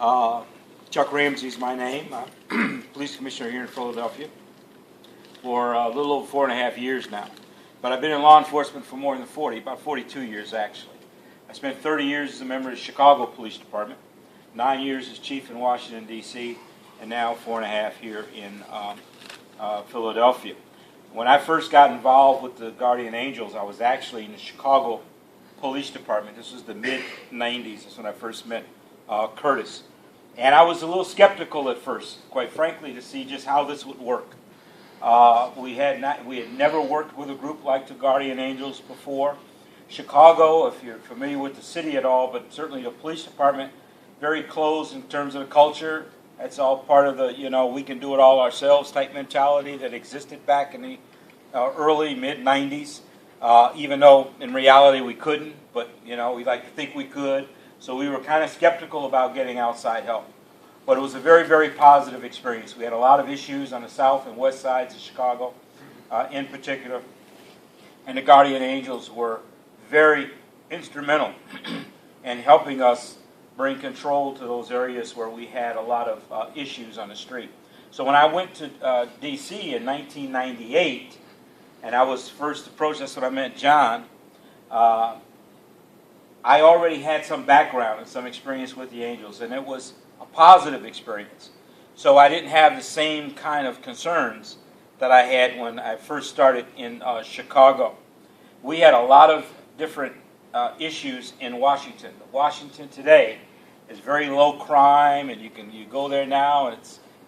Uh, Chuck Ramsey is my name. Police commissioner here in Philadelphia for a little over 4.5 years now. But I've been in law enforcement for more than 40, about 42 years actually. I spent 30 years as a member of the Chicago Police Department, 9 years as chief in Washington, D.C., and now 4.5 here in Philadelphia. When I first got involved with the Guardian Angels, I was actually in the Chicago Police Department. This was the mid-'90s. That's when I first met Curtis. And I was a little skeptical at first, quite frankly, to see just how this would work. We had never worked with a group like the Guardian Angels before. Chicago, if you're familiar with the city at all, but certainly the police department, very closed in terms of the culture. That's all part of the, we can do it all ourselves type mentality that existed back in the early, mid-'90s, even though in reality we couldn't, but, we like to think we could. So we were kind of skeptical about getting outside help. But it was a very, very positive experience. We had a lot of issues on the south and west sides of Chicago in particular. And the Guardian Angels were very instrumental in helping us bring control to those areas where we had a lot of issues on the street. So when I went to D.C. in 1998, and I was first approached, that's when I met John, I already had some background and some experience with the Angels, and it was a positive experience. So I didn't have the same kind of concerns that I had when I first started in Chicago. We had a lot of different issues in Washington. Washington today is very low crime, and you go there now, and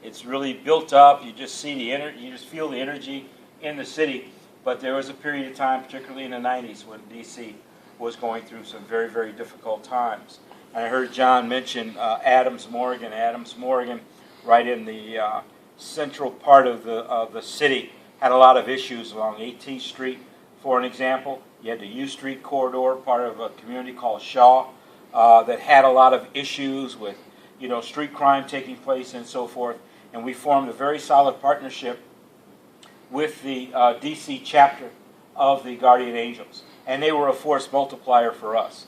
it's really built up. You just see you just feel the energy in the city. But there was a period of time, particularly in the '90s, when D.C. was going through some very, very difficult times. And I heard John mention Adams Morgan. Adams Morgan, right in the central part of the city, had a lot of issues along 18th Street. For an example, you had the U Street corridor, part of a community called Shaw, that had a lot of issues with, street crime taking place and so forth. And we formed a very solid partnership with the D.C. chapter of the Guardian Angels. And they were a force multiplier for us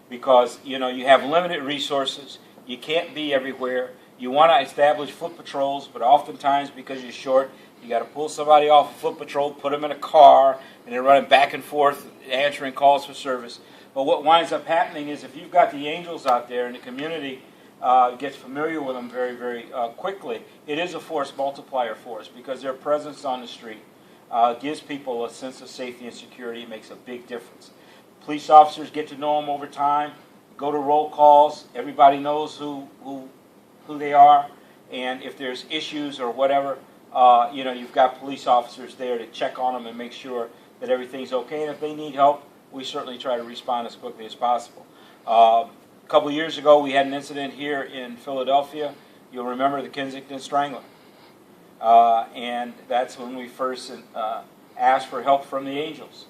because, you have limited resources. You can't be everywhere. You want to establish foot patrols, but oftentimes because you're short, you got to pull somebody off a foot patrol, put them in a car, and they're running back and forth answering calls for service. But what winds up happening is if you've got the Angels out there and the community gets familiar with them very, very quickly, it is a force multiplier for us because their presence on the street gives people a sense of safety and security. It makes a big difference. Police officers get to know them over time, go to roll calls, everybody knows who they are, and if there's issues or whatever, you've got police officers there to check on them and make sure that everything's okay, and if they need help, we certainly try to respond as quickly as possible. A couple of years ago, we had an incident here in Philadelphia. You'll remember the Kensington Strangler. And that's when we first asked for help from the Angels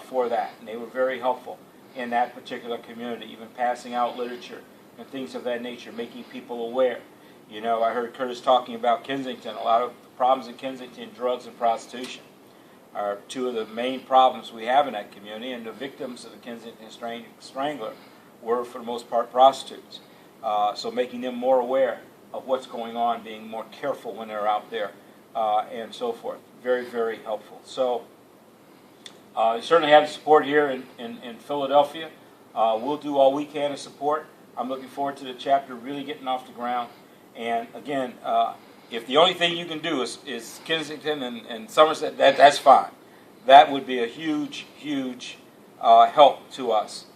for that. And they were very helpful in that particular community, even passing out literature and things of that nature, making people aware. I heard Curtis talking about Kensington. A lot of the problems in Kensington, drugs and prostitution, are two of the main problems we have in that community, and the victims of the Kensington Strangler were, for the most part, prostitutes. So making them more aware of what's going on, being more careful when they're out there, and so forth. Very, very helpful. So you certainly have the support here in Philadelphia. We'll do all we can to support. I'm looking forward to the chapter really getting off the ground. And again, if the only thing you can do is Kensington and Somerset, that's fine. That would be a huge, huge help to us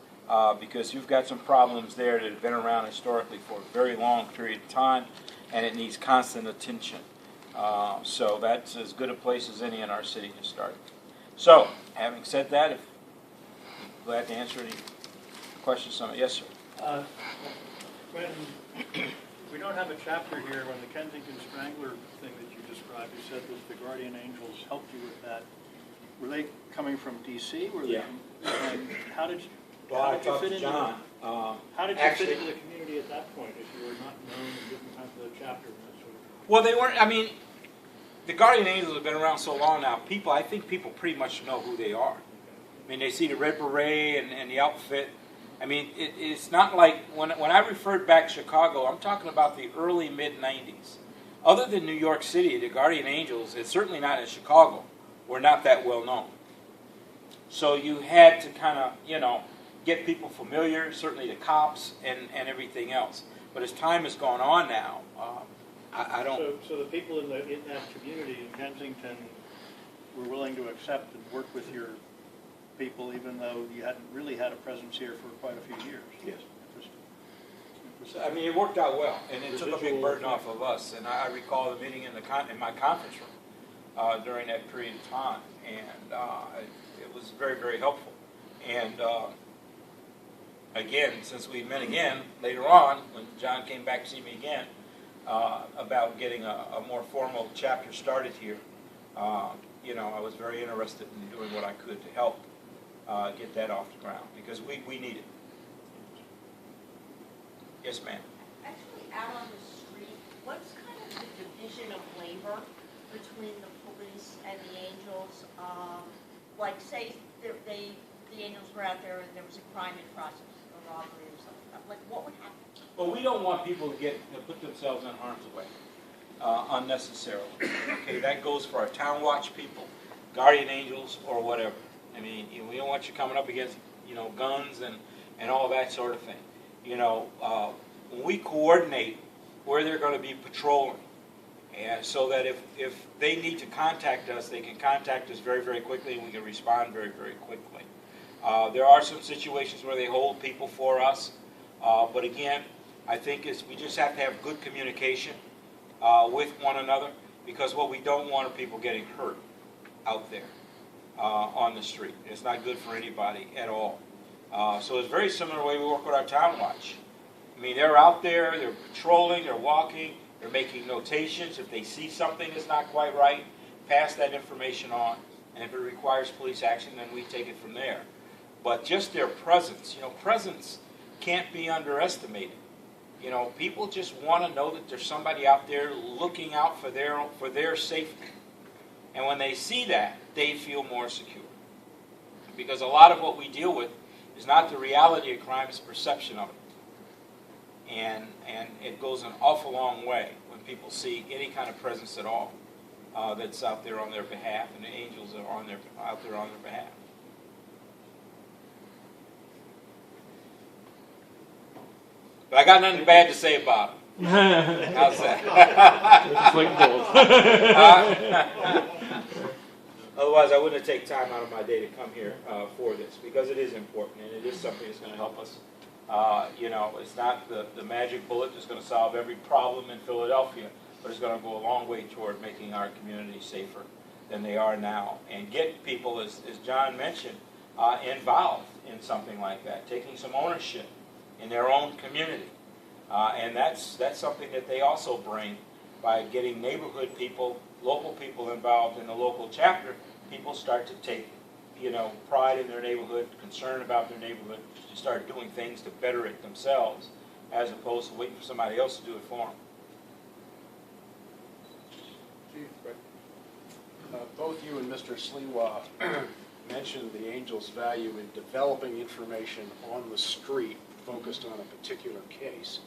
because you've got some problems there that have been around historically for a very long period of time, and it needs constant attention. So that's as good a place as any in our city to start. So, having said that, I'm glad to answer any questions on it. Yes, sir. When we don't have a chapter here, when the Kensington Strangler thing that you described, you said that the Guardian Angels helped you with that. Were they coming from D.C.? Yeah. And how did you fit into John. How did you fit into the community at that point if you were not known and didn't have the chapter and that sort of? Well, they weren't. The Guardian Angels have been around so long now. I think people pretty much know who they are. They see the red beret and the outfit, I mean, it's not like, when I referred back Chicago, I'm talking about the early, mid-'90s. Other than New York City, the Guardian Angels, it's certainly not in Chicago, were not that well known. So you had to kind of, get people familiar, certainly the cops and everything else. But as time has gone on now, I don't... So the people in that community in Kensington were willing to accept and work with your people, even though you hadn't really had a presence here for quite a few years? Yes. I mean, it worked out well, and it took a big burden off of us. And I recall the meeting in my conference room during that period of time, and it was very, very helpful. And again, since we met again later on, when John came back to see me again about getting a more formal chapter started here, I was very interested in doing what I could to help get that off the ground, because we need it. Yes, ma'am. Actually, out on the street, what's kind of the division of labor between the police and the Angels? Like, say the Angels were out there and there was a crime in process, a robbery or something. Like, what would happen? Well, we don't want people to put themselves in harm's way unnecessarily. Okay, that goes for our town watch people, Guardian Angels, or whatever. I mean, we don't want you coming up against, guns and all that sort of thing. When we coordinate where they're going to be patrolling, and so that if they need to contact us, they can contact us very, very quickly, and we can respond very, very quickly. There are some situations where they hold people for us, but again, I think we just have to have good communication with one another, because what we don't want are people getting hurt out there on the street. It's not good for anybody at all. So it's very similar to the way we work with our town watch. I mean, they're out there, they're patrolling, they're walking, they're making notations. If they see something that's not quite right, pass that information on. And if it requires police action, then we take it from there. But just their presence, presence can't be underestimated. People just want to know that there's somebody out there looking out for their safety. And when they see that, they feel more secure. Because a lot of what we deal with is not the reality of crime, it's perception of it. And it goes an awful long way when people see any kind of presence at all that's out there on their behalf, and the Angels are out there on their behalf. But I got nothing bad to say about them. How's that? Otherwise, I wouldn't have taken time out of my day to come here for this, because it is important, and it is something that's going to help us. It's not the magic bullet that's going to solve every problem in Philadelphia, but it's going to go a long way toward making our community safer than they are now, and get people, as John mentioned, involved in something like that, taking some ownership in their own community. And that's something that they also bring by getting neighborhood people, local people involved in the local chapter. People start to take, pride in their neighborhood, concern about their neighborhood, to start doing things to better it themselves, as opposed to waiting for somebody else to do it for them. Both you and Mr. Sliwa mentioned the Angels' value in developing information on the street focused on a particular case.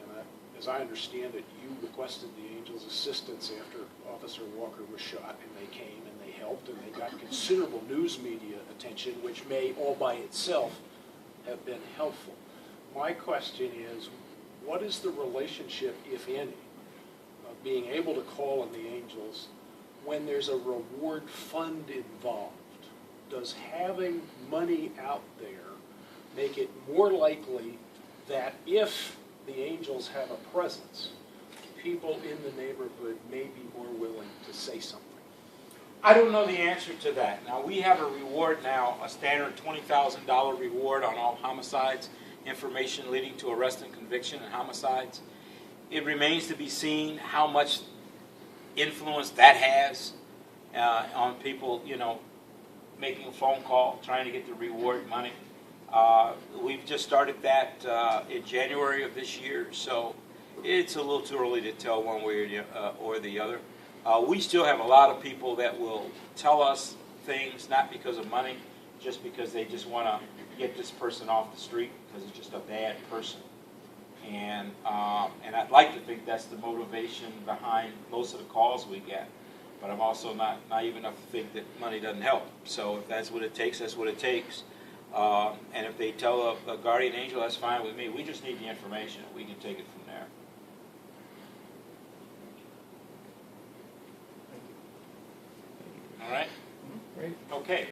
And as I understand it, you requested the Angels' assistance after Officer Walker was shot, and they came and they helped, and they got considerable news media attention, which may all by itself have been helpful. My question is, what is the relationship, if any, of being able to call on the Angels when there's a reward fund involved? Does having money out there make it more likely that if the Angels have a presence, people in the neighborhood may be more willing to say something? I don't know the answer to that. Now, we have a reward now, a standard $20,000 reward on all homicides, information leading to arrest and conviction in homicides. It remains to be seen how much influence that has on people, making a phone call, trying to get the reward money. We've just started that in January of this year, so it's a little too early to tell one way or the other. We still have a lot of people that will tell us things not because of money, just because they just want to get this person off the street because it's just a bad person. And I'd like to think that's the motivation behind most of the calls we get. But I'm also not naive enough to think that money doesn't help. So if that's what it takes, that's what it takes. And if they tell a guardian angel, that's fine with me. We just need the information. We can take it from there. All right? Great. Okay.